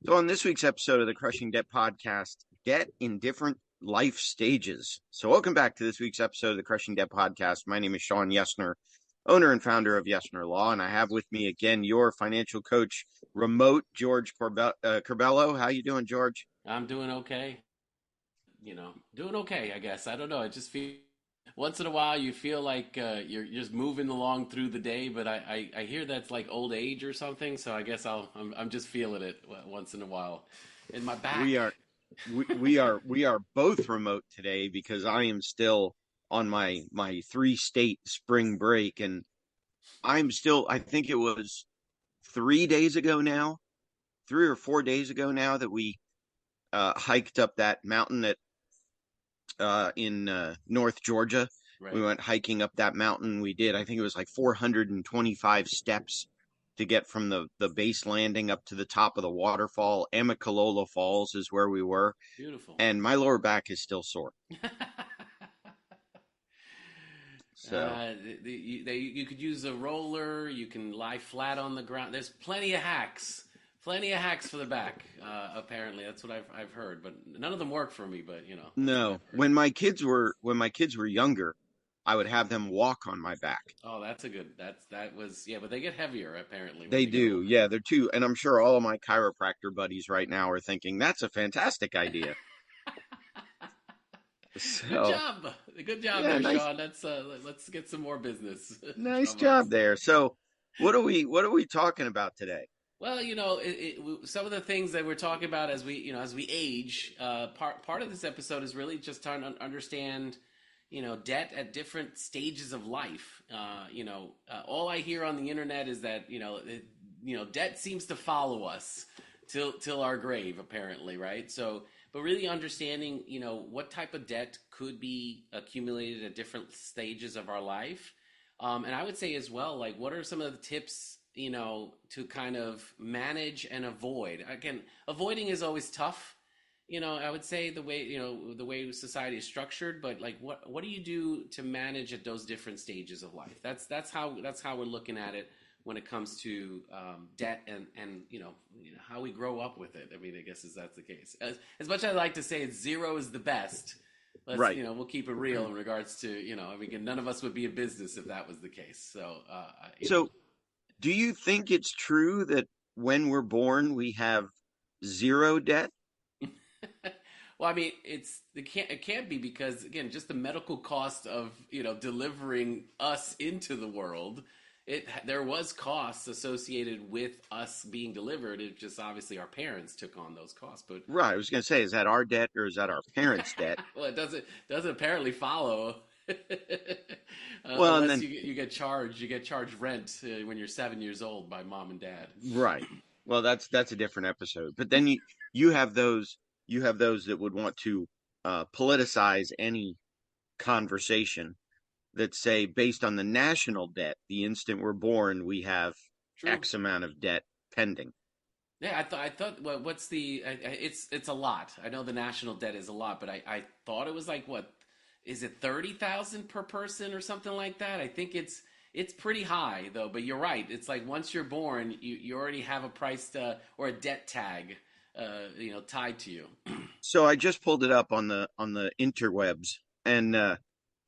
So, on this week's episode of the Crushing Debt Podcast, debt in different life stages. So, welcome back to this week's episode of the Crushing Debt Podcast. My name is Shawn, owner and founder of Yesner Law, and I have with me again your financial coach, remote George Corbello. How you doing, George? I'm doing okay. Doing okay, I guess. I don't know. I just feel once in a while you feel like you're just moving along through the day, but I hear that's like old age or something. So I guess I'm just feeling it once in a while in my We back. are we are both remote today because I am still on my 3-state spring break, and I think it was 3 days ago now, 3 or 4 days ago now, that we hiked up that mountain in North Georgia. We Right. went hiking up that mountain. We did, I think it was like 425 steps to get from the base landing up to the top of the waterfall. Amicalola Falls is where we were, Beautiful. and my lower back is still sore. So, You could use a roller. You can lie flat on the ground. There's plenty of hacks. Plenty of hacks for the back. Apparently, that's what I've heard, but none of them work for me. But that's what no, I've heard. when my kids were younger, I would have them walk on my back. Oh, that's a good. That was yeah, but they get heavier apparently when They they get do. older. Yeah, they're too. And I'm sure all of my chiropractor buddies right now are thinking that's a fantastic idea. Good So, job, good job yeah, there, nice Shawn. Let's get some more business nice from us. job there. So, what are we talking about today? Well, some of the things that we're talking about as we age. Part of this episode is really just trying to understand, debt at different stages of life. All I hear on the internet is that debt seems to follow us till our grave, apparently, right? So, but really understanding, what type of debt could be accumulated at different stages of our life. And I would say as well, like, what are some of the tips, to kind of manage and avoid? Again, avoiding is always tough. I would say the way society is structured, but like, what do you do to manage at those different stages of life? That's how we're looking at it when it comes to debt and how we grow up with it. I mean, I guess is that's the case. As much as I like to say it's zero is the best. Right. We'll keep it real in regards to, I mean, none of us would be in business if that was the case. So, So, do you think it's true that when we're born we have zero debt? well, I mean, it can't be because again, just the medical cost of delivering us into the world. There was costs associated with us being delivered. It just obviously our parents took on those costs, but Right. I was going to say, is that our debt or is that our parents' debt? well, it doesn't apparently follow. Well, and Unless then you get charged rent when you're 7 years old by mom and dad. right. Well, that's a different episode. But then you have those that would want to politicize any conversation that say, based on the national debt, the instant we're born, we have True. X amount of debt pending. Yeah, I thought. What's the? It's a lot. I know the national debt is a lot, but I thought it was like what? Is it 30,000 per person or something like that? I think it's pretty high though. But you're right. It's like once you're born, you already have a price or a debt tag, tied to you. So I just pulled it up on the interwebs, and the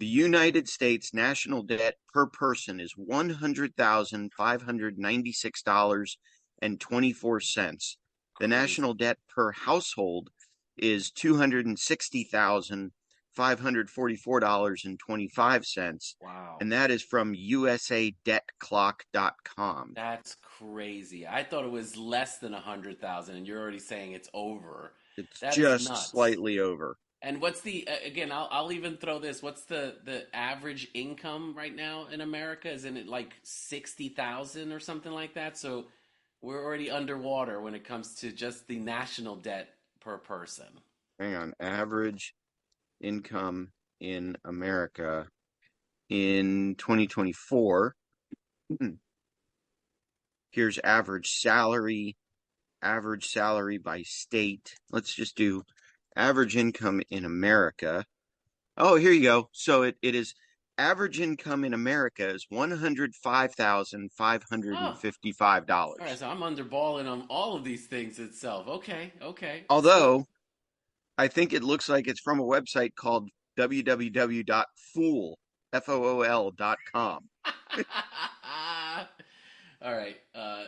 United States national debt per person is $100,596.24. The national Crazy. debt per household is $260,544.25, Wow. and that is from usadebtclock.com. That's crazy. I thought it was less than 100,000, and you're already saying it's over. It's That is just nuts. slightly over. And what's the again? I'll even throw this. What's the average income right now in America? Isn't it like 60,000 or something like that? So we're already underwater when it comes to just the national debt per person. Hang on, average income in America in 2024. Here's average salary by state. Let's just do average income in America. Oh, here you go. So it is Average income in America is Oh, all right. $105,555. So I'm underballing on all of these things itself. Okay, okay. So, Although I think it looks like it's from a website called www.fool.com. all right.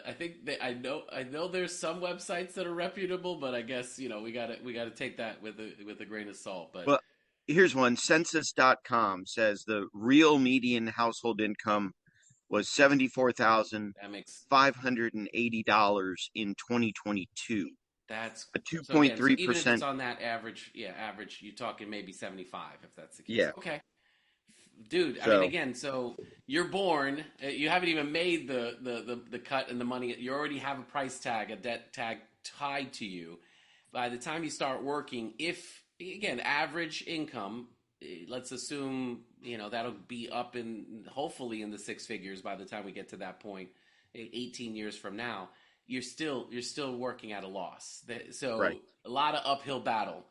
I think that I know there's some websites that are reputable, but I guess we gotta take that with a grain of salt. But Well, here's one. Census.com says the real median household income was that makes $74,580 in 2022, that's a so again. So even if it's 2.3%. on that average, yeah, average, you're talking maybe 75 if that's the case. Yeah. Okay. Dude, I mean, So, again, so you're born, you haven't even made the cut and the money. You already have a price tag, a debt tag tied to you. By the time you start working, if again average income, let's assume that'll be up in hopefully in the six figures by the time we get to that point, 18 years from now. You're still working at a loss. So right. a lot of uphill battle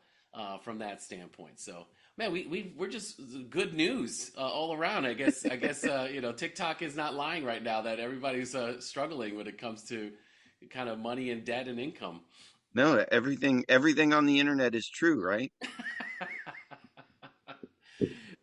from that standpoint. So man, we're just good news all around. I guess TikTok is not lying right now that everybody's struggling when it comes to kind of money and debt and income. No, everything on the internet is true, right?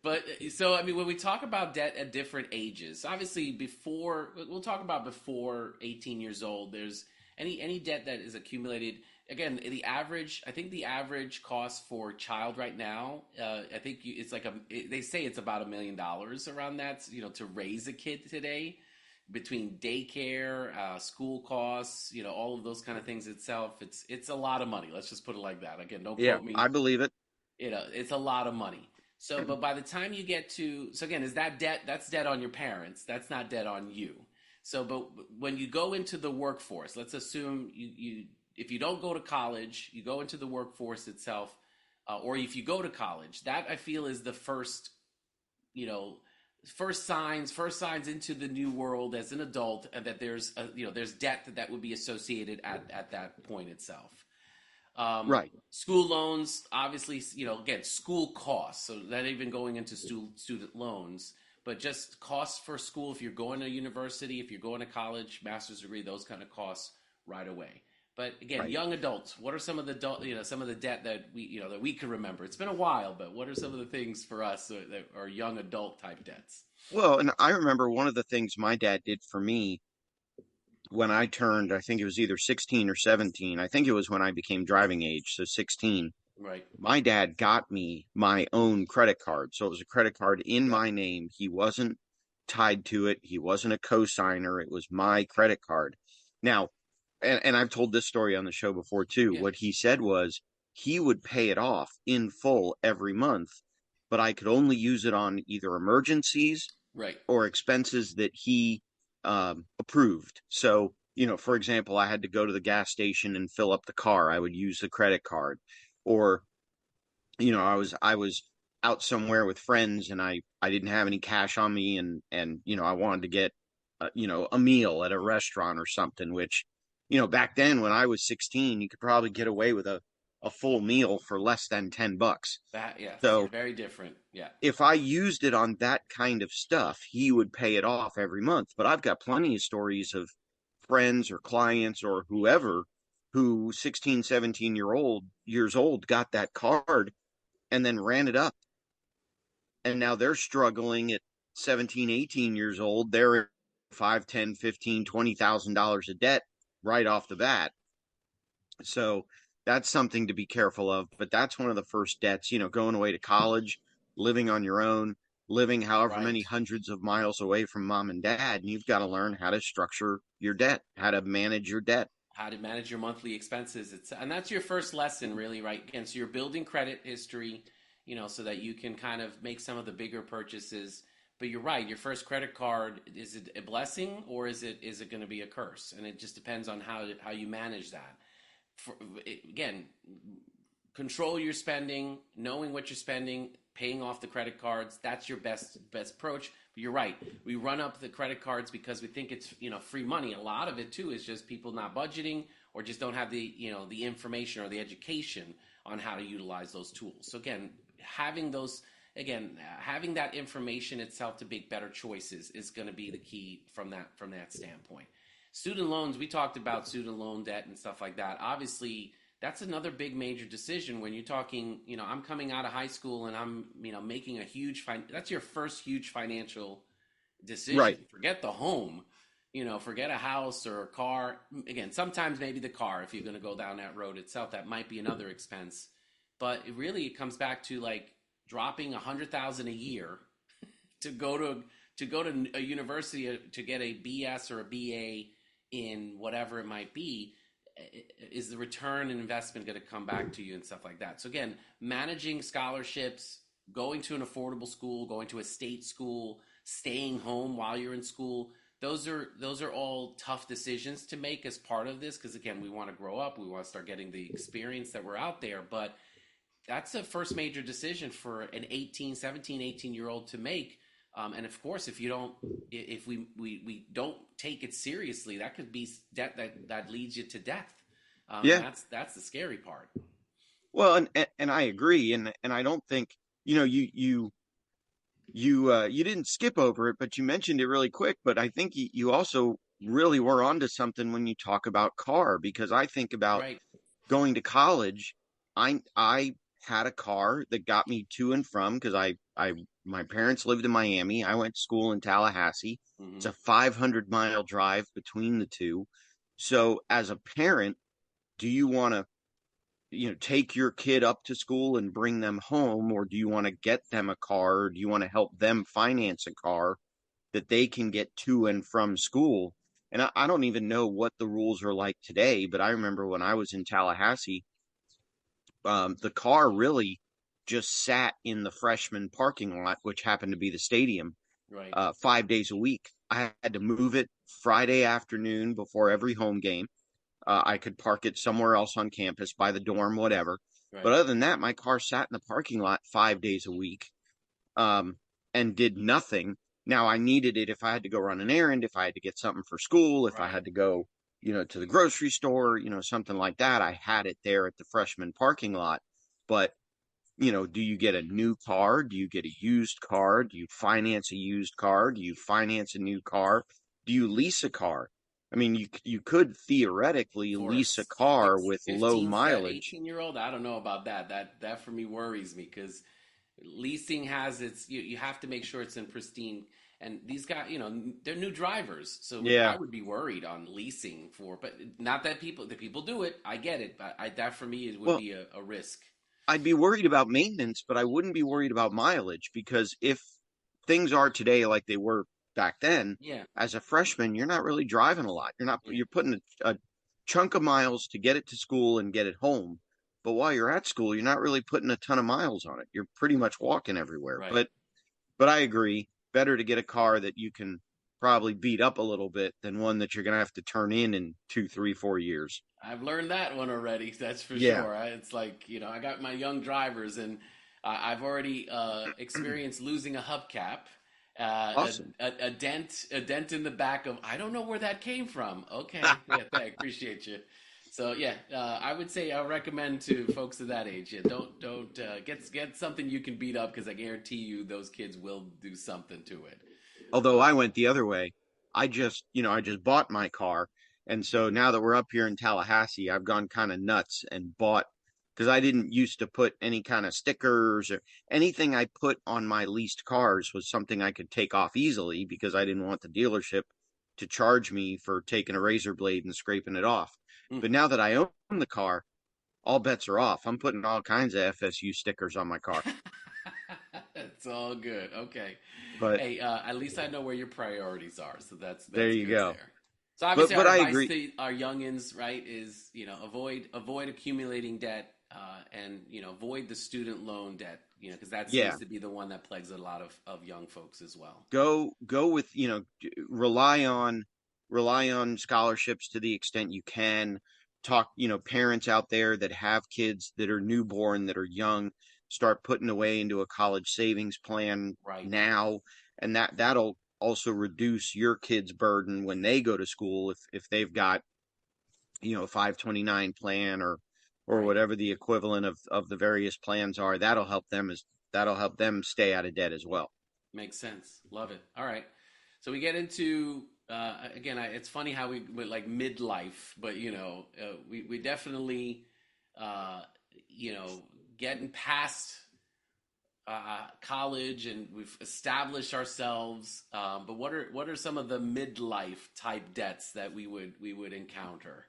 But so I mean, when we talk about debt at different ages, obviously before we'll talk about before 18 years old. There's any debt that is accumulated. Again, I think the average cost for child right now, I think it's like they say it's about $1 million around that, to raise a kid today, between daycare, school costs, all of those kind of things itself. It's a lot of money. Let's just put it like that. Again, don't Yeah, quote me. I believe it. It's a lot of money. So, but by the time you get to, so again, is that debt? That's debt on your parents. That's not debt on you. So, but when you go into the workforce, let's assume if you don't go to college, you go into the workforce itself, or if you go to college, that I feel is the you know, first signs into the new world as an adult, and that there's debt that would be associated at that point itself. Right, School loans, obviously, again, school costs. So not even going into student loans, but just costs for school. If you're going to university, if you're going to college, master's degree, those kind of costs right away. But again, right. young adults, what are some of some of the debt that we can remember? It's been a while, but what are some of the things for us that are young adult type debts? Well, and I remember one of the things my dad did for me when I turned, I think it was either 16 or 17. I think it was when I became driving age, so 16. Right. My dad got me my own credit card. So it was a credit card in Yep. my name. He wasn't tied to it. He wasn't a co-signer. It was my credit card. Now, and I've told this story on the show before too. Yeah. What he said was he would pay it off in full every month, but I could only use it on either emergencies Right. or expenses that he approved. So, for example, I had to go to the gas station and fill up the car. I would use the credit card, or I was out somewhere with friends and I didn't have any cash on me, and I wanted to get a meal at a restaurant or something. Which, back then when I was 16, you could probably get away with a full meal for less than $10. That yes, So very different. Yeah. if I used it on that kind of stuff, he would pay it off every month. But I've got plenty of stories of friends or clients or whoever who 16, 17 years old got that card and then ran it up. And now they're struggling at 17, 18 years old. They're in 5, 10, 15, $20,000 of debt right off the bat. So that's something to be careful of. But that's one of the first debts, going away to college, living on your own, living however many Right. hundreds of miles away from mom and dad. And you've got to learn how to structure your debt, how to manage your debt. How to manage your monthly expenses. And that's your first lesson, really, right? And so you're building credit history, so that you can kind of make some of the bigger purchases. But you're right. Your first credit card, is it a blessing or is it going to be a curse? And it just depends on how you manage that. Again, control your spending, knowing what you're spending, paying off the credit cards. That's your best approach. But you're right. We run up the credit cards because we think it's free money. A lot of it too is just people not budgeting or just don't have the information or the education on how to utilize those tools. So again, having those again, having that information itself to make better choices is going to be the key from that standpoint. Student loans, we talked about student loan debt and stuff like that. Obviously, that's another big major decision when you're talking, I'm coming out of high school and I'm, making a that's your first huge financial decision. Right. Forget the home, forget a house or a car. Again, sometimes maybe the car, if you're going to go down that road itself, that might be another expense. But it comes back to like dropping 100,000 a year to go to a university to get a BS or a BA in whatever it might be. Is the return and investment going to come back to you and stuff like that? So again, managing scholarships, going to an affordable school, going to a state school, staying home while you're in school, those are all tough decisions to make as part of this, because again, we want to grow up, we want to start getting the experience that we're out there. But that's the first major decision for an 18 year old to make. And of course, if we don't take it seriously, that could be that leads you to death. And Yeah. that's the scary part. Well, and I agree, and I don't think you didn't skip over it, but you mentioned it really quick. But I think you also really were onto something when you talk about car, because I think about Right. going to college. I had a car that got me to and from, because I my parents lived in Miami. I went to school in Tallahassee. It's Hmm. a 500-mile drive between the two. So as a parent, do you want to take your kid up to school and bring them home, or do you want to get them a car, or do you want to help them finance a car that they can get to and from school? And I don't even know what the rules are like today, but I remember when I was in Tallahassee, the car really just sat in the freshman parking lot, which happened to be the stadium, Right. 5 days a week. I had to move it Friday afternoon before every home game. I could park it somewhere else on campus, by the dorm, whatever. But Right. other than that, my car sat in the parking lot 5 days a week, um, and did nothing. Now I needed it if I had to go run an errand, if I had to get something for school, if I Right. had to go, to the grocery store, something like that. I had it there at the freshman parking lot. But, do you get a new car? Do you get a used car? Do you finance a used car? Do you finance a new car? Do you lease a car? I mean, you could theoretically For a lease a car with low 15, mileage. 18-year-old, I don't know about that. That for me worries me, because leasing has its you have to make sure it's in pristine. And these guys, they're new drivers, so I Yeah. would be worried on leasing for. But not that the people do it. I get it, but that for me it would Well, be a risk. I'd be worried about maintenance, but I wouldn't be worried about mileage, because if things are today like they were back then, Yeah. as a freshman, you're not really driving a lot. Yeah. You're putting a chunk of miles to get it to school and get it home. But while you're at school, you're not really putting a ton of miles on it. You're pretty much walking everywhere. Right. But I agree, better to get a car that you can probably beat up a little bit than one that you're going to have to turn in 2, 3, 4 years. I've learned that one already. That's for Yeah. sure. It's like, I got my young drivers, and I've already experienced losing a hubcap, Awesome. a dent in the back of. I don't know where that came from. Okay, yeah, thank, appreciate you. So yeah, I would say I recommend to folks of that age, yeah, don't get something you can beat up, because I guarantee you those kids will do something to it. Although I went the other way. I just bought my car. And so now that we're up here in Tallahassee, I've gone kind of nuts and bought, because I didn't used to put any kind of stickers, or anything I put on my leased cars was something I could take off easily, because I didn't want the dealership to charge me for taking a razor blade and scraping it off. Hmm. But now that I own the car, all bets are off. I'm putting all kinds of FSU stickers on my car. It's all good. Okay. But Hey, at least I know where your priorities are, so there that's you good go. there. So But obviously, our but I advice agree. to our youngins, right, is avoid accumulating debt, and avoid the student loan debt, because that Yeah. seems to be the one that plagues a lot of young folks as well. Go with, rely on scholarships to the extent you can. Talk, parents out there that have kids that are newborn, that are young, start putting away into a college savings plan Right. now, and that'll also reduce your kids' burden when they go to school, if they've got, a 529 plan, or Right. whatever the equivalent of the various plans are. That'll help them that'll help them stay out of debt as well. Makes sense. Love it. All right. So we get into again. It's funny how we went like midlife, but we definitely uh, you know getting past college and we've established ourselves. But what are some of the midlife type debts that we would encounter?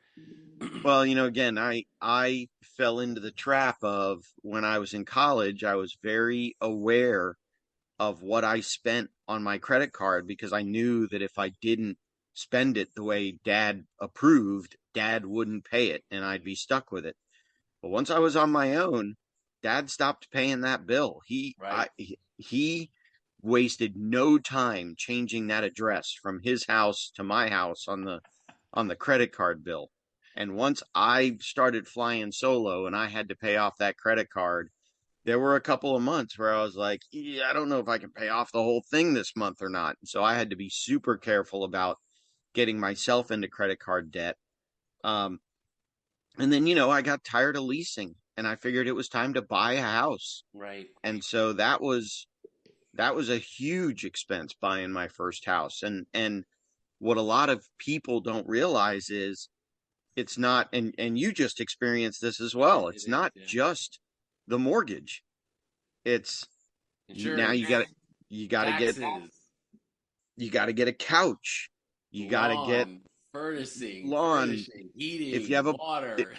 Well, again, I fell into the trap of when I was in college, I was very aware of what I spent on my credit card because I knew that if I didn't spend it the way dad approved, dad wouldn't pay it and I'd be stuck with it. But once I was on my own, dad stopped paying that bill. Right. He wasted no time changing that address from his house to my house on the credit card bill. And once I started flying solo and I had to pay off that credit card, there were a couple of months where I was like, yeah, I don't know if I can pay off the whole thing this month or not. So I had to be super careful about getting myself into credit card debt. Um, and then, I got tired of leasing and I figured it was time to buy a house. Right. And so that was a huge expense buying my first house. And what a lot of people don't realize is it's not, and you just experienced this as well. It It's is. not Yeah. just the mortgage. It's now Insurance, you got to get taxes, you got to get a couch. You got to get lawn, furnishing, lawn. furnishing, If you heating, have a water.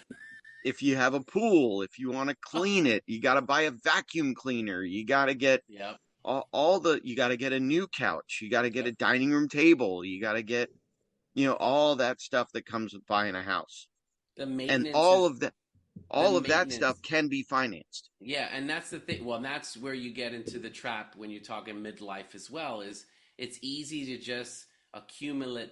if you have a pool, if you want to clean it, you got to buy a vacuum cleaner. You got to get Yep. you got to get a new couch. You got to get Yep. a dining room table. You got to get, all that stuff that comes with buying a house. The And maintenance is the all of that stuff maintenance. can be financed. Yeah, and that's the thing. Well, and that's where you get into the trap when you're talking midlife as well. Is it's easy to just accumulate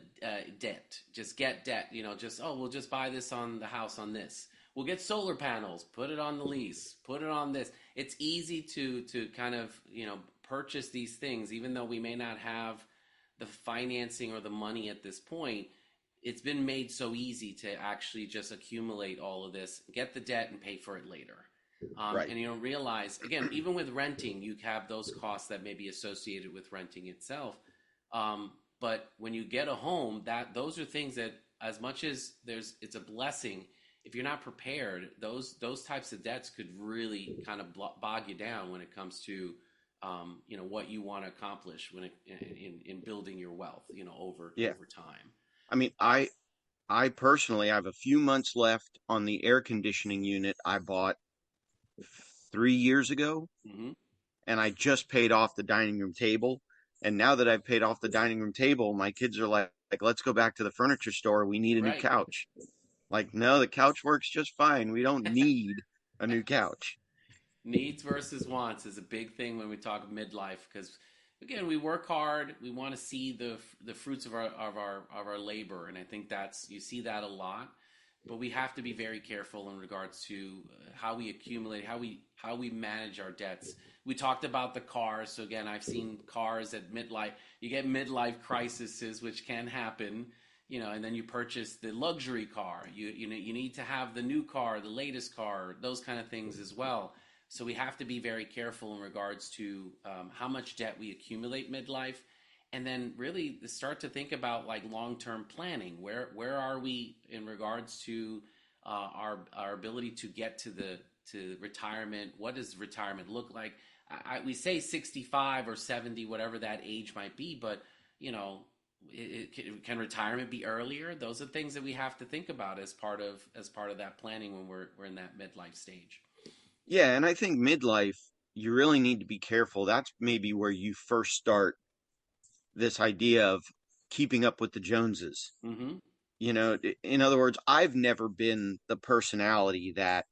debt, just get debt. Just we'll just buy this on the house on this. We'll get solar panels, put it on the lease, put it on this. It's easy to kind of purchase these things, even though we may not have the financing or the money at this point. It's been made so easy to actually just accumulate all of this, get the debt, and pay for it later. Right. And you don't realize, again, even with renting, you have those costs that may be associated with renting itself. But when you get a home, that those are things that, as much as it's a blessing, if you're not prepared, those types of debts could really kind of bog you down when it comes to what you want to accomplish in building your wealth, over Yeah. over time. I mean, I personally I have a few months left on the air conditioning unit I bought 3 years ago, Hmm. and I just paid off the dining room table. And now that I've paid off the dining room table, my kids are like, let's go back to the furniture store. We need a new Right. couch. Like, no, the couch works just fine. We don't need a new couch. Needs versus wants is a big thing when we talk midlife because again we work hard, we want to see the fruits of our labor, and I think that's you see that a lot, but we have to be very careful in regards to how we accumulate, how we manage our debts. We talked about the cars, so again I've seen cars at midlife, you get midlife crises which can happen, and then you purchase the luxury car, you need to have the new car, the latest car, those kind of things as well. So we have to be very careful in regards to how much debt we accumulate midlife, and then really start to think about like long-term planning. Where are we in regards to our ability to get to retirement? What does retirement look like? We say 65 or 70, whatever that age might be, but can retirement be earlier? Those are things that we have to think about as part of that planning when we're in that midlife stage. Yeah, and I think midlife, you really need to be careful. That's maybe where you first start this idea of keeping up with the Joneses. Mm-hmm. In other words, I've never been the personality that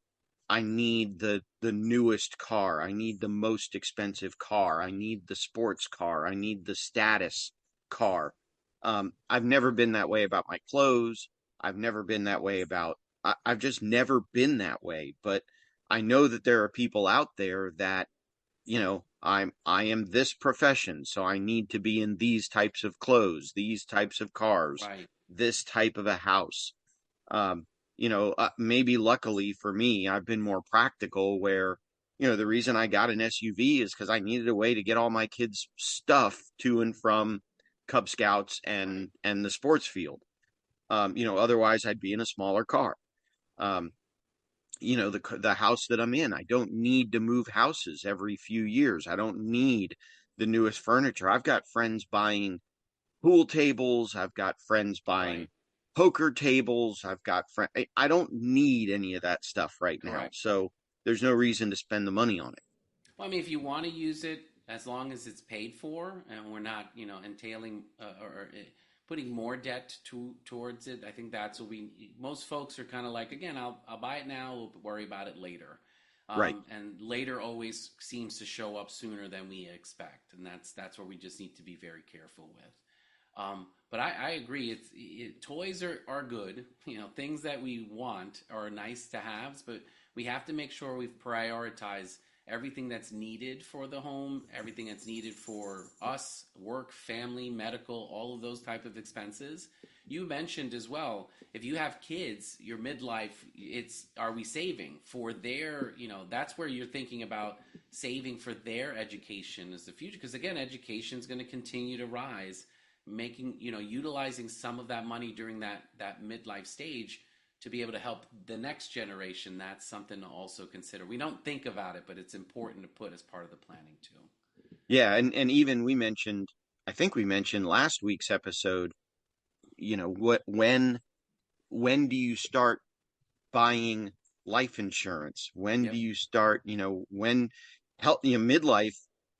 I need the newest car. I need the most expensive car. I need the sports car. I need the status car. I've never been that way about my clothes. I've never been that way I've just never been that way. But I know that there are people out there that, I am this profession, so I need to be in these types of clothes, these types of cars, Right. this type of a house. Maybe luckily for me, I've been more practical where the reason I got an SUV is because I needed a way to get all my kids' stuff to and from Cub Scouts Right. and the sports field. Otherwise I'd be in a smaller car. Um, the house that I'm in, I don't need to move houses every few years. I don't need the newest furniture. I've got friends buying pool tables. I've got friends buying Right. poker tables. I've got friends. I don't need any of that stuff right now. Correct. So there's no reason to spend the money on it. Well, I mean, if you want to use it, as long as it's paid for, and we're not, entailing or putting more debt towards it, I think that's what we. Most folks are kind of like, again, I'll buy it now. We'll worry about it later. Right. And later always seems to show up sooner than we expect, and that's where we just need to be very careful with. But I agree. Toys are good. Things that we want are nice to have, but we have to make sure we prioritize everything that's needed for the home, everything that's needed for us, work, family, medical, all of those type of expenses. You mentioned as well, if you have kids, your midlife, are we saving for their, that's where you're thinking about saving for their education as the future. Because again, education is going to continue to rise, making, utilizing some of that money during that midlife stage to be able to help the next generation. That's something to also consider. We don't think about it, but it's important to put as part of the planning too. Yeah, and even I think we mentioned last week's episode, when do you start buying life insurance? When do Yep. you start, when midlife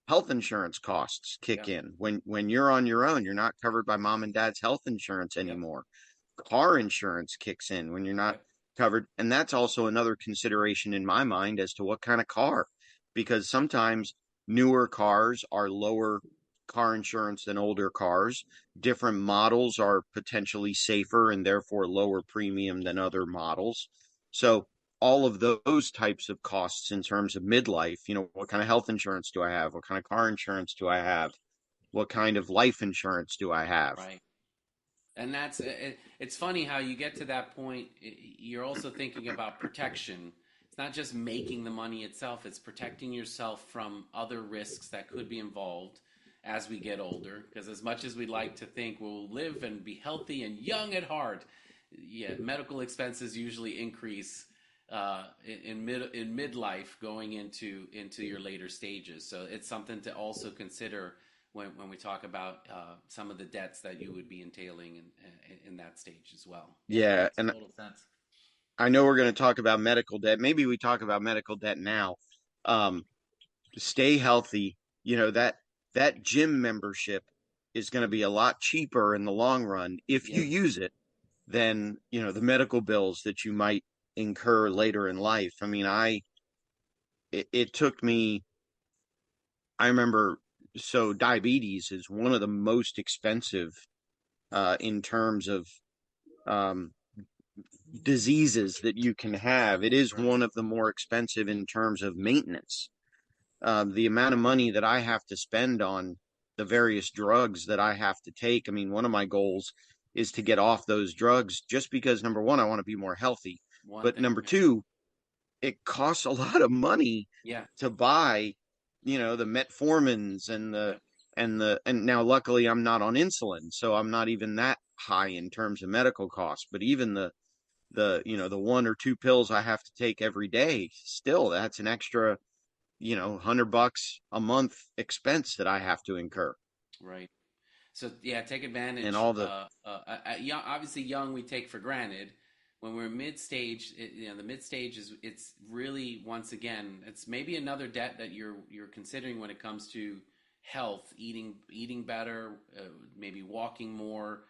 health insurance costs kick Yep. in. When you're on your own, you're not covered by mom and dad's health insurance Yep. anymore. Car insurance kicks in when you're not Yep. covered. And that's also another consideration in my mind as to what kind of car, because sometimes newer cars are lower car insurance than older cars. Different models are potentially safer and therefore lower premium than other models. So all of those types of costs in terms of midlife, what kind of health insurance do I have? What kind of car insurance do I have? What kind of life insurance do I have? Right. And it's funny how you get to that point. You're also thinking about protection. It's not just making the money itself, it's protecting yourself from other risks that could be involved as we get older. Because as much as we'd like to think we'll live and be healthy and young at heart, yeah, medical expenses usually increase in midlife going into your later stages. So it's something to also consider when we talk about some of the debts that you would be entailing in that stage as well. Yeah, that Yeah, makes and total sense. I know we're going to talk about medical debt. Maybe we talk about medical debt now. Um, Stay healthy. That gym membership is going to be a lot cheaper in the long run if you Yep. use it than, the medical bills that you might incur later in life. I mean, it took me, I remember, so diabetes is one of the most expensive in terms of um, diseases that you can have. It is Right. one of the more expensive in terms of maintenance. The amount of money that I have to spend on the various drugs that I have to take. I mean, one of my goals is to get off those drugs just because number one, I want to be more healthy. One But thing. number Yeah. two, it costs a lot of money Yeah. to buy, the metformins Yep. and now luckily I'm not on insulin, so I'm not even that high in terms of medical costs. But even the one or two pills I have to take every day, still that's an extra, $100 a month expense that I have to incur. Right. So yeah, take And advantage. all the Young, obviously, young we take for granted. When we're mid stage, the mid stage is it's really once again it's maybe another debt that you're considering when it comes to health, eating better, maybe walking more,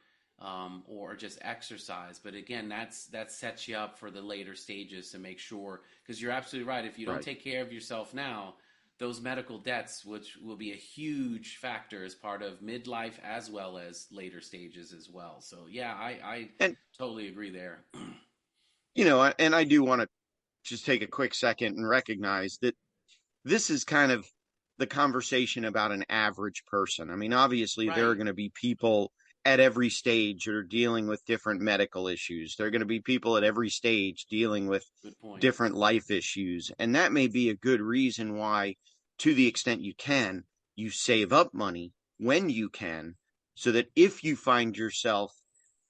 or just exercise. But again, that sets you up for the later stages to make sure because you're absolutely right. If you don't right. take care of yourself now, those medical debts, which will be a huge factor as part of midlife as well as later stages as well. So yeah, I And totally agree there. and I do want to just take a quick second and recognize that this is kind of the conversation about an average person. I mean, obviously there are Right. going to be people at every stage that are dealing with different medical issues. There are going to be people at every stage dealing with Good point. different life issues. And that may be a good reason why, to the extent you can, you save up money when you can, so that if you find yourself,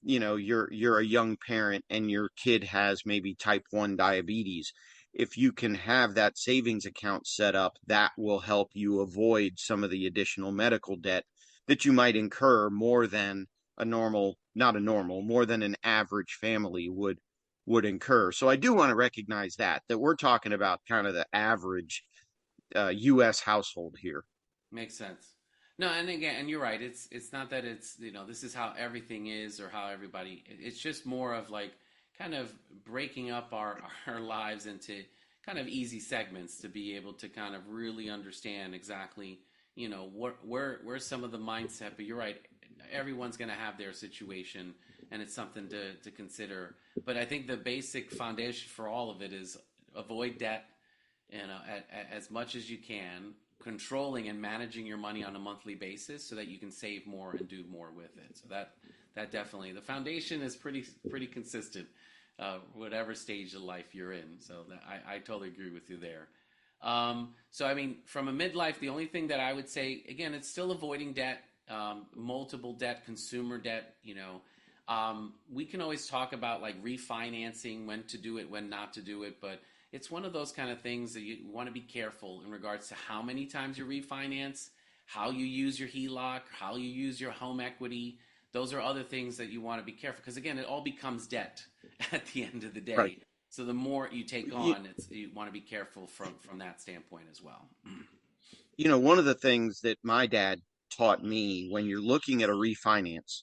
you're a young parent and your kid has maybe type 1 diabetes, if you can have that savings account set up, that will help you avoid some of the additional medical debt that you might incur more than a normal, not a normal, more than an average family would incur. So I do want to recognize that we're talking about kind of the average U.S. household here. Makes sense. No, and again, and you're right. It's not that it's this is how everything is or how everybody. It's just more of like kind of breaking up our lives into kind of easy segments to be able to kind of really understand exactly where's some of the mindset. But you're right. Everyone's going to have their situation, and it's something to consider. But I think the basic foundation for all of it is avoid debt, as much as you can, controlling and managing your money on a monthly basis so that you can save more and do more with it. So that definitely, the foundation is pretty consistent, whatever stage of life you're in. So I totally agree with you there. So I mean, from a midlife, the only thing that I would say, again, it's still avoiding debt, multiple debt, consumer debt. We can always talk about like refinancing, when to do it, when not to do it, but it's one of those kind of things that you want to be careful in regards to how many times you refinance, how you use your HELOC, how you use your home equity. Those are other things that you want to be careful, because again, it all becomes debt at the end of the Right. day. So the more you take on, you want to be careful from that standpoint as well. One of the things that my dad taught me, when you're looking at a refinance,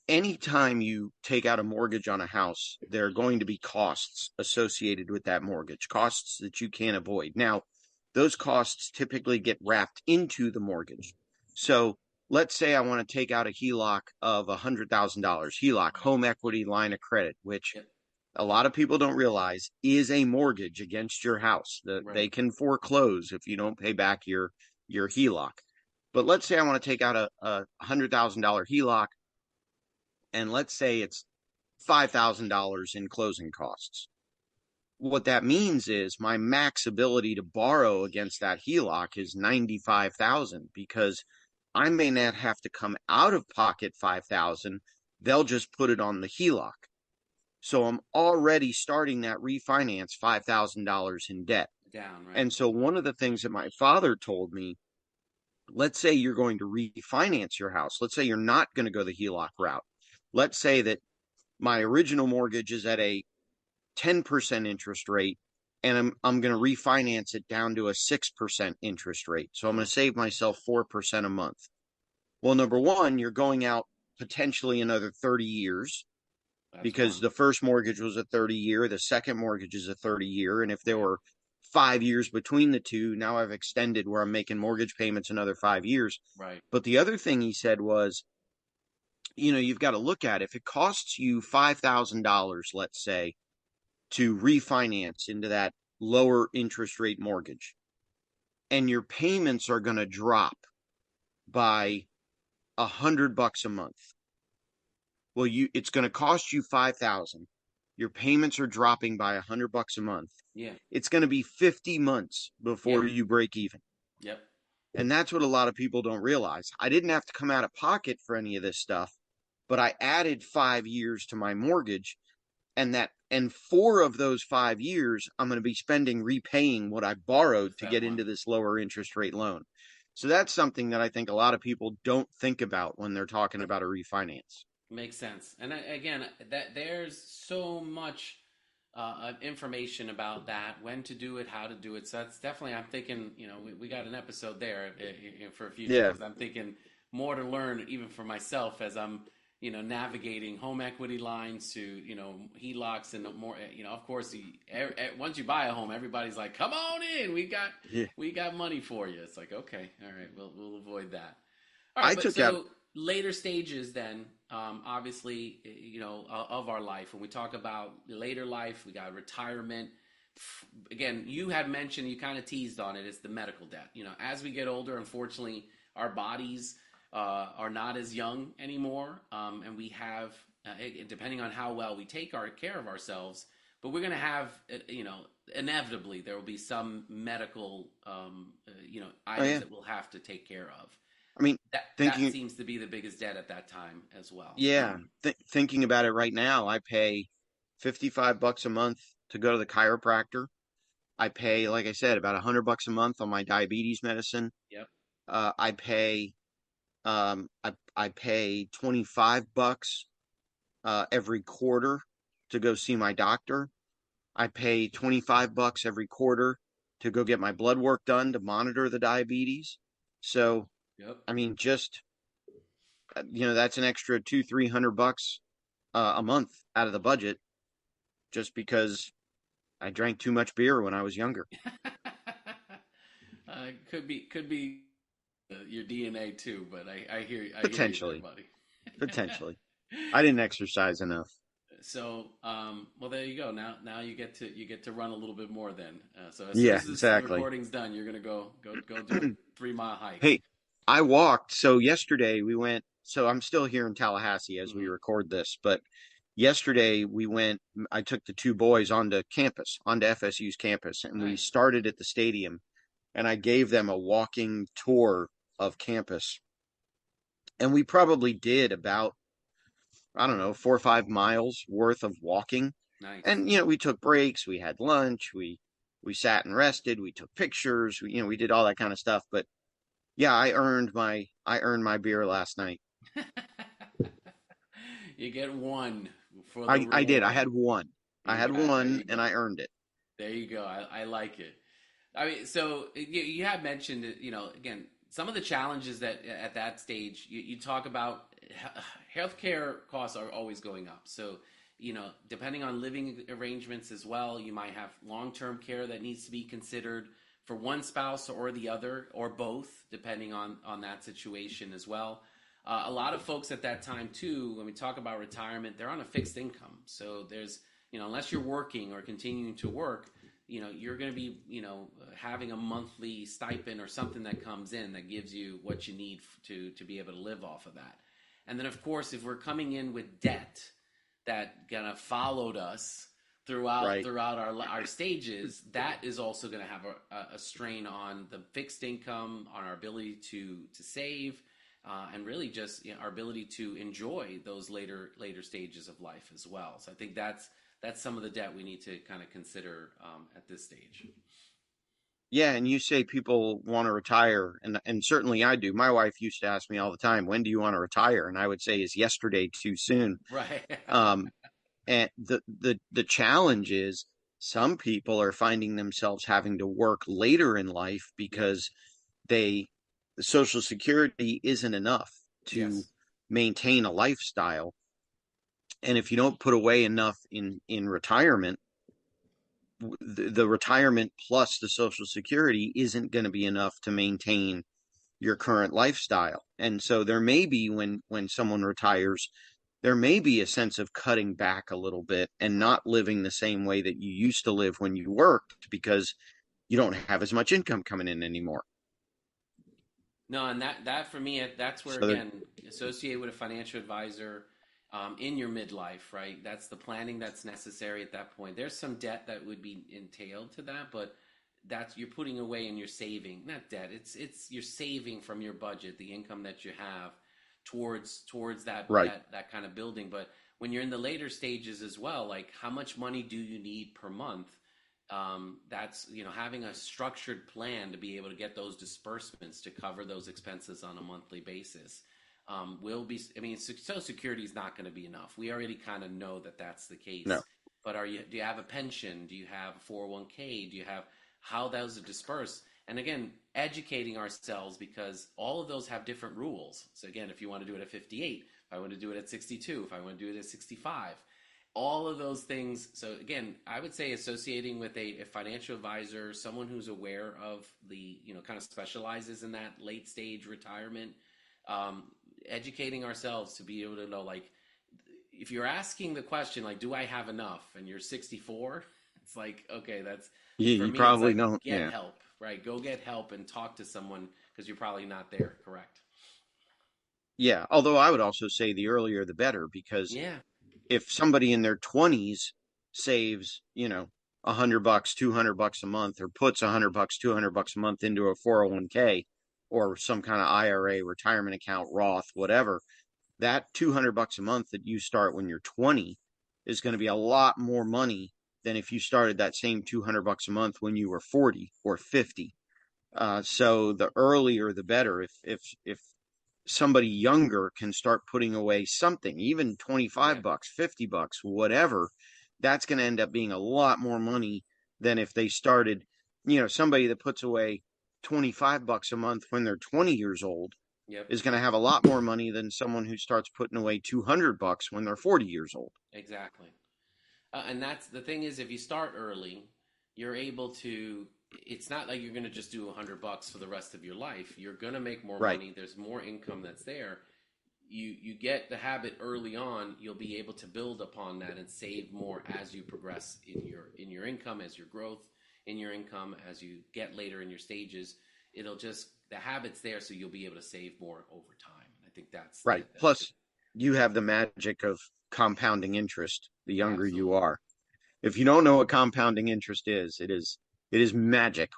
anytime you take out a mortgage on a house, there are going to be costs associated with that mortgage, costs that you can't avoid. Now, those costs typically get wrapped into the mortgage. So let's say I want to take out a HELOC of $100,000, HELOC, home equity line of credit, which Yep. a lot of people don't realize is a mortgage against your house. They Right. can foreclose if you don't pay back your HELOC. But let's say I want to take out a $100,000 HELOC, and let's say it's $5,000 in closing costs. What that means is my max ability to borrow against that HELOC is 95,000, because I may not have to come out of pocket 5,000. They'll just put it on the HELOC. So I'm already starting that refinance $5,000 in debt. Down, right? And so one of the things that my father told me, let's say you're going to refinance your house. Let's say you're not going to go the HELOC route. Let's say that my original mortgage is at a 10% interest rate, and I'm going to refinance it down to a 6% interest rate. So I'm going Sure. to save myself 4% a month. Well, number one, you're going out potentially another 30 years, That's because one. the first mortgage was a 30-year, the second mortgage is a 30-year. And if there Right. were 5 years between the two, now I've extended where I'm making mortgage payments another 5 years. Right. But the other thing he said was, you've got to look at, if it costs you $5,000, let's say, to refinance into that lower interest rate mortgage, and your payments are going to drop by $100 a month. Well, it's going to cost you 5,000. Your payments are dropping by $100 a month. Yeah. It's going to be 50 months Yep. before you break even. Yep. And that's what a lot of people don't realize. I didn't have to come out of pocket for any of this stuff, but I added 5 years to my mortgage, and 4 of those 5 years I'm going to be spending repaying what I borrowed With to that get one. into this lower interest rate loan. So that's something that I think a lot of people don't think about when they're talking about a refinance. Makes sense. And again, that there's so much information about that, when to do it, how to do it. So that's definitely, I'm thinking, we got an episode there for a future, Yeah. because I'm thinking more to learn even for myself as I'm, navigating home equity lines to, HELOCs and more, of course, once you buy a home, everybody's like, come on in, Yeah. we got money for you. It's like, okay, all right, we'll avoid that. All right, I but took out, so later stages then, obviously, of our life. When we talk about later life, we got retirement. Again, you had mentioned, you kind of teased on it, it's the medical debt. As we get older, unfortunately, our bodies are not as young anymore, and we have, depending on how well we take our care of ourselves, but we're going to have, inevitably there will be some medical, Oh items yeah. that we'll have to take care of. I mean, That thinking, seems to be the biggest debt at that time as well. yeah, thinking about it right now, I pay $55 a month to go to the chiropractor. I pay, like I said, about $100 a month on my diabetes medicine. Yep. I pay I pay $25 every quarter to go see my doctor. I pay $25 every quarter to go get my blood work done to monitor the diabetes. So, Yep. I mean, just that's an extra 200-300 bucks a month out of the budget just because I drank too much beer when I was younger. Could be your DNA too, but I hear you there, Potentially, buddy. potentially. I didn't exercise enough. So, well, there you go. Now you get to run a little bit more then. So as soon Yeah, as this exactly. recording's done, you're gonna go do a 3 mile hike. Hey, I walked. So yesterday we went. So I'm still here in Tallahassee as we Hmm. record this, but yesterday we went. I took the two boys onto campus, onto FSU's campus, and we Nice. started at the stadium. And I gave them a walking tour of campus. And we probably did about, I don't know, 4 or 5 miles worth of walking. Nice. And we took breaks, we had lunch, we sat and rested, we took pictures, we did all that kind of stuff. But yeah, I earned my beer last night. You get one for the I did. I reward. had one. I had There one you and go. I earned it. There you go. I like it. I mean, so you have mentioned, again, some of the challenges that at that stage you talk about. Healthcare costs are always going up. So, depending on living arrangements as well, you might have long-term care that needs to be considered for one spouse or the other or both, depending on that situation as well. A lot of folks at that time too, when we talk about retirement, they're on a fixed income. So there's, unless you're working or continuing to work, you're going to be, having a monthly stipend or something that comes in that gives you what you need to be able to live off of that. And then, of course, if we're coming in with debt that kind of followed us throughout Right. throughout our stages, that is also going to have a strain on the fixed income, on our ability to save, and really just our ability to enjoy those later stages of life as well. So I think that's some of the debt we need to kind of consider at this stage. Yeah, and you say people want to retire, and certainly I do. My wife used to ask me all the time, "When do you want to retire?" And I would say, "Is yesterday too soon?" Right. Um, And the challenge is some people are finding themselves having to work later in life Yep. because they the Social Security isn't enough to Yes. maintain a lifestyle. And if you don't put away enough in retirement, the retirement plus the Social Security isn't going to be enough to maintain your current lifestyle. And so there may be when someone retires, there may be a sense of cutting back a little bit and not living the same way that you used to live when you worked because you don't have as much income coming in anymore. No, and that for me, that's where So again, associated with a financial advisor in your midlife, right? That's the planning that's necessary at that point. There's some debt that would be entailed to that, but that's you're putting away and you're saving, not debt. It's you're saving from your budget, the income that you have towards that right, that kind of building. But when you're in the later stages as well, like how much money do you need per month? That's having a structured plan to be able to get those disbursements to cover those expenses on a monthly basis will be. I mean, Social Security is not going to be enough. We already kind of know that that's the no, case. But do you have a pension? Do you have a 401k? Do you have how those are dispersed? And again, educating ourselves because all of those have different rules. So again, if you want to do it at 58, if I want to do it at 62, if I want to do it at 65, all of those things. So again, I would say associating with a financial advisor, someone who's aware of the, kind of specializes in that late stage retirement, um, educating ourselves to be able to know, like, if you're asking the question, like, do I have enough? And you're 64, it's like, okay, that's for you me, it's probably like, don't. get Yeah, help, right? Go get help and talk to someone because you're probably not there, correct? Yeah. Although I would also say the earlier the better, because Yeah, if somebody in their 20s saves, $100, $200 a month, or puts $100, $200 a month into a 401k or some kind of IRA, retirement account, Roth, whatever, that $200 a month that you start when you're 20 is going to be a lot more money than if you started that same $200 a month when you were 40 or 50. So the earlier the better. If somebody younger can start putting away something, even 25 yeah, bucks, 50 bucks, whatever, that's going to end up being a lot more money than if they started, somebody that puts away 25 bucks a month when they're 20 years old yep, is going to have a lot more money than someone who starts putting away 200 bucks when they're 40 years old. exactly. And that's the thing is, if you start early, you're able to. It's not like you're going to just do $100 for the rest of your life. You're going to make more Right. money. There's more income that's there. You get the habit early on. You'll be able to build upon that and save more as you progress in your income, as your growth in your income, as you get later in your stages. It'll just the habits there, so you'll be able to save more over time. I think Right. that's the Plus, you have the magic of compounding interest the younger you absolutely are. If you don't know what compounding interest is, it is magic.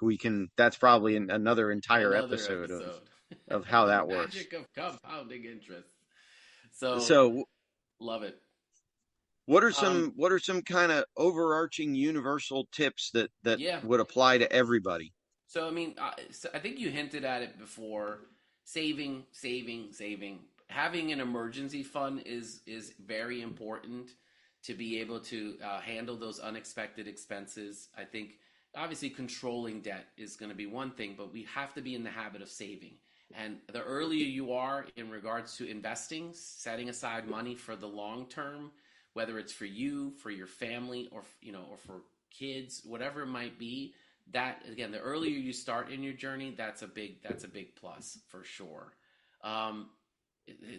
That's probably another entire another episode of episode. of how The that works. magic of compounding interest. So So, love it. what are Um, some kind of overarching universal tips that yeah. would apply to everybody? So I mean, I think you hinted at it before. Saving, saving, saving. Having an emergency fund is very important to be able to handle those unexpected expenses. I think obviously controlling debt is going to be one thing, but we have to be in the habit of saving. And the earlier you are in regards to investing, setting aside money for the long term, whether it's for you, for your family, or or for kids, whatever it might be, that again, the earlier you start in your journey, that's a big plus for sure. Um,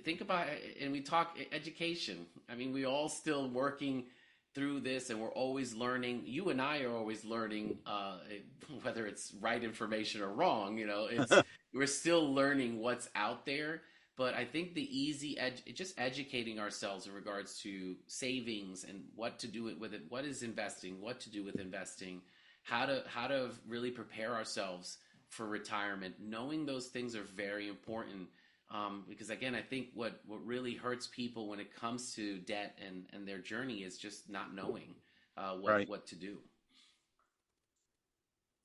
think about and we talk education. I mean, we all still working through this, and we're always learning. You and I are always learning, whether it's right information or wrong. It's we're still learning what's out there. But I think the just educating ourselves in regards to savings and what to do with it, what is investing, what to do with investing, how to really prepare ourselves for retirement. Knowing those things are very important, because again, I think what really hurts people when it comes to debt and their journey is just not knowing Right. what to do.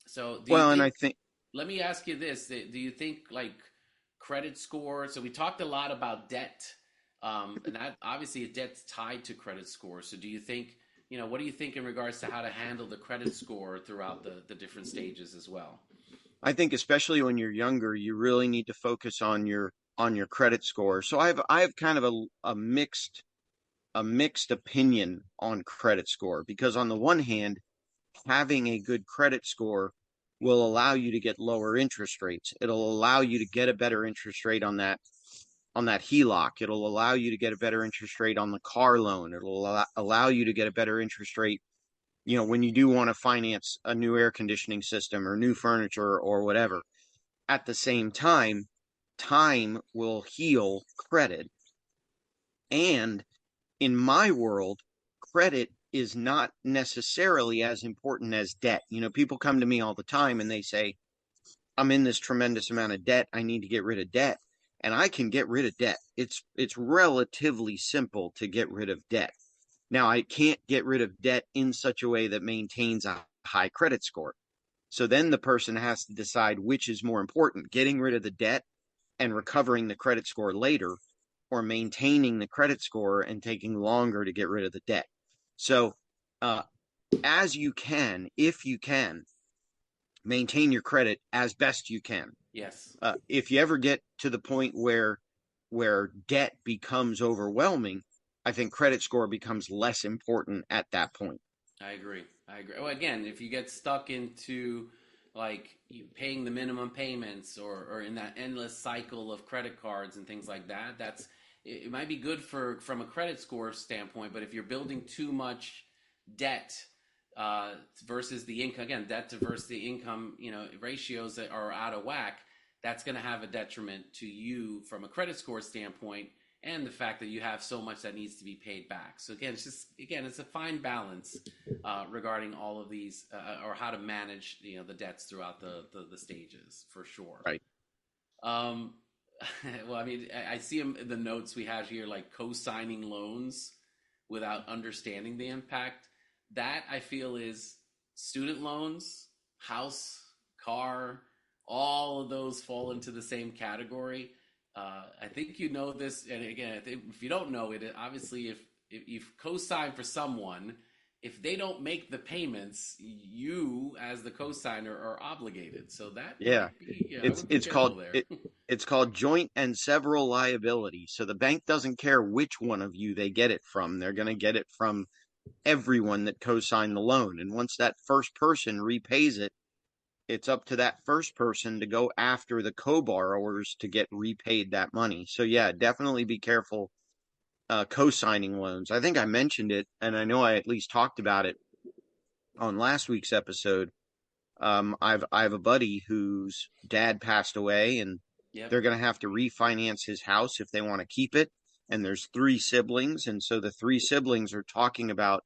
So, do you Well, and I think? think Let me ask you this: do you think like credit score? So we talked a lot about debt, and that obviously debt's tied to credit score. So do you think? What do you think in regards to how to handle the credit score throughout the different stages as well? I think especially when you're younger, you really need to focus on your credit score. So I have kind of a mixed opinion on credit score, because on the one hand, having a good credit score will allow you to get lower interest rates. It'll allow you to get a better interest rate on that HELOC. It'll allow you to get a better interest rate on the car loan. It'll allow you to get a better interest rate, when you do want to finance a new air conditioning system or new furniture or whatever. At the same time, time will heal credit. And in my world, credit is not necessarily as important as debt. People come to me all the time and they say, I'm in this tremendous amount of debt. I need to get rid of debt. And I can get rid of debt. It's relatively simple to get rid of debt. Now, I can't get rid of debt in such a way that maintains a high credit score. So then the person has to decide which is more important, getting rid of the debt and recovering the credit score later, or maintaining the credit score and taking longer to get rid of the debt. So, uh, as you can, if you can, maintain your credit as best you can. Yes, If you ever get to the point where debt becomes overwhelming, I think credit score becomes less important at that point. I agree. I agree. Well, again, if you get stuck into like you paying the minimum payments or in that endless cycle of credit cards and things like that, it might be good for from a credit score standpoint, but if you're building too much debt versus the income, again, debt to versus the income, ratios that are out of whack, that's going to have a detriment to you from a credit score standpoint, and the fact that you have so much that needs to be paid back. So again, it's a fine balance regarding all of these, or how to manage the debts throughout the stages for sure. Right. Um, well, I mean, I see them in the notes we have here, like co-signing loans without understanding the impact. That I feel is student loans, house, car, all of those fall into the same category. I think you know this, and again, I think if you don't know it, obviously, if you've co-signed for someone, if they don't make the payments, you as the co-signer are obligated. So that Yeah. might be, yeah, I It's would be it's called careful there. it it's called joint and several liability. So the bank doesn't care which one of you they get it from. They're going to get it from everyone that co-signed the loan. And once that first person repays it, it's up to that first person to go after the co-borrowers to get repaid that money. So yeah, definitely be careful co-signing loans. I think I mentioned it, and I know I at least talked about it on last week's episode. I have a buddy whose dad passed away, and Yep. they're going to have to refinance his house if they want to keep it. And there's three siblings, and so the three siblings are talking about,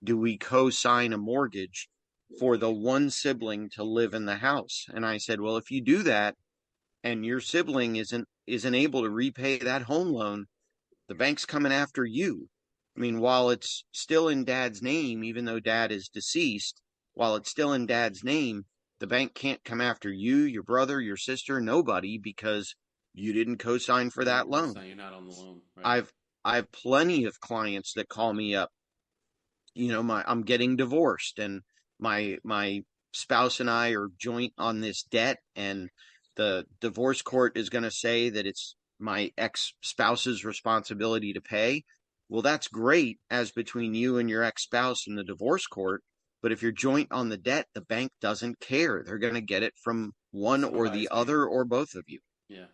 do we co-sign a mortgage for the one sibling to live in the house? And I said, well, if you do that, and your sibling isn't able to repay that home loan, the bank's coming after you. I mean, while it's still in dad's name, even though dad is deceased, while it's still in dad's name, the bank can't come after you, your brother, your sister, nobody, because you didn't co-sign for You that didn't loan. co-sign. You're not on the loan, right? I've I've plenty of clients that call me up, I'm getting divorced, and my spouse and I are joint on this debt, and the divorce court is going to say that it's my ex-spouse's responsibility to pay. Well, that's great as between you and your ex-spouse in the divorce court, but if you're joint on the debt, the bank doesn't care. They're going to get it from one or the Somebody's paying. other or both of you. Yeah.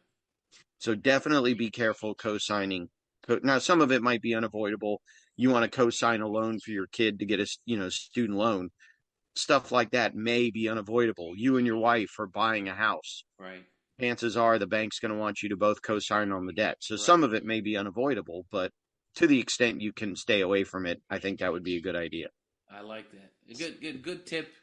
So definitely be careful co-signing. Now, some of it might be unavoidable. You want to co-sign a loan for your kid to get a student loan. Stuff like that may be unavoidable. You and your wife are buying a house. Right. Chances are the bank's going to want you to both co-sign on the debt. So Right. some of it may be unavoidable, but to the extent you can stay away from it, I think that would be a good idea. I like that. A good tip,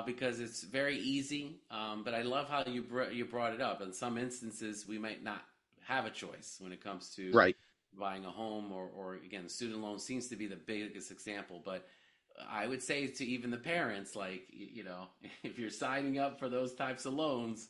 because it's very easy. But I love how you brought it up. In some instances, we might not have a choice when it comes to Right. buying a home, or again, student loan seems to be the biggest example. But I would say to even the parents, like, if you're signing up for those types of loans,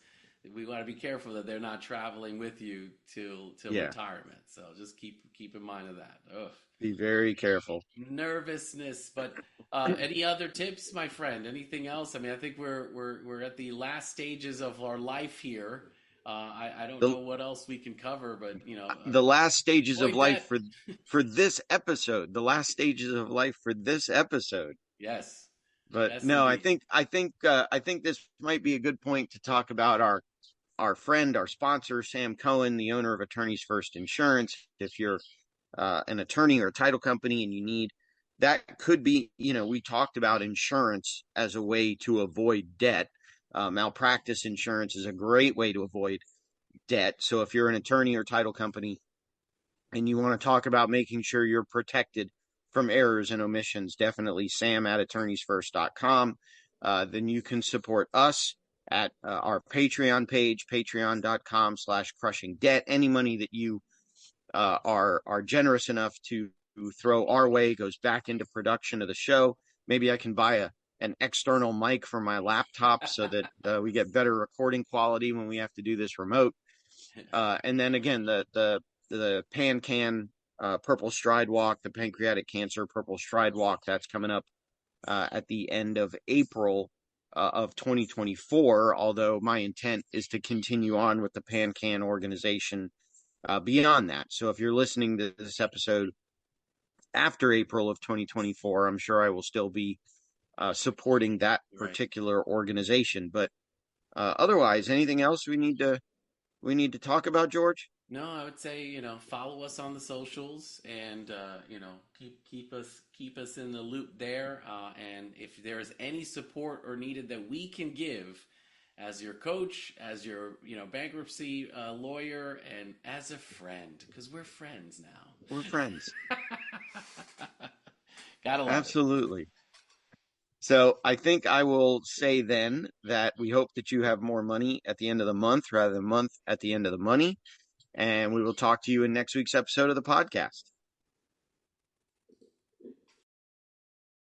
we want to be careful that they're not traveling with you till Yeah. retirement. So just keep in mind of that. Ugh. Be very careful. Nervousness. But any other tips, my friend? Anything else? I mean, I think we're at the last stages of our life here. I don't The know what else we can cover, but the last stages of avoid life debt. for this episode, the last stages of life for this episode. Yes, But yes, no, indeed. I think this might be a good point to talk about our friend, our sponsor, Sam Cohen, the owner of Attorneys First Insurance. If you're an attorney or a title company and you need, that could be, we talked about insurance as a way to avoid debt. Malpractice insurance is a great way to avoid debt. So if you're an attorney or title company and you want to talk about making sure you're protected from errors and omissions, definitely Sam at attorneysfirst.com. Then you can support us at our Patreon page, patreon.com/crushing debt. Any money that you are generous enough to throw our way goes back into production of the show. Maybe I can buy an external mic for my laptop so that we get better recording quality when we have to do this remote. And then again, the PanCan Purple Stride Walk, the Pancreatic Cancer Purple Stride Walk, that's coming up at the end of April of 2024. Although my intent is to continue on with the PanCan organization beyond that. So if you're listening to this episode after April of 2024, I'm sure I will still be supporting that Right. particular organization. But otherwise, anything else we need to talk about, George? No, I would say follow us on the socials, and keep us in the loop there. And if there's any support or needed that we can give, as your coach, as your bankruptcy lawyer, and as a friend, because we're friends We're friends. now. Gotta love it. Absolutely. So I think I will say then that we hope that you have more money at the end of the month rather than month at the end of the money. And we will talk to you in next week's episode of the podcast.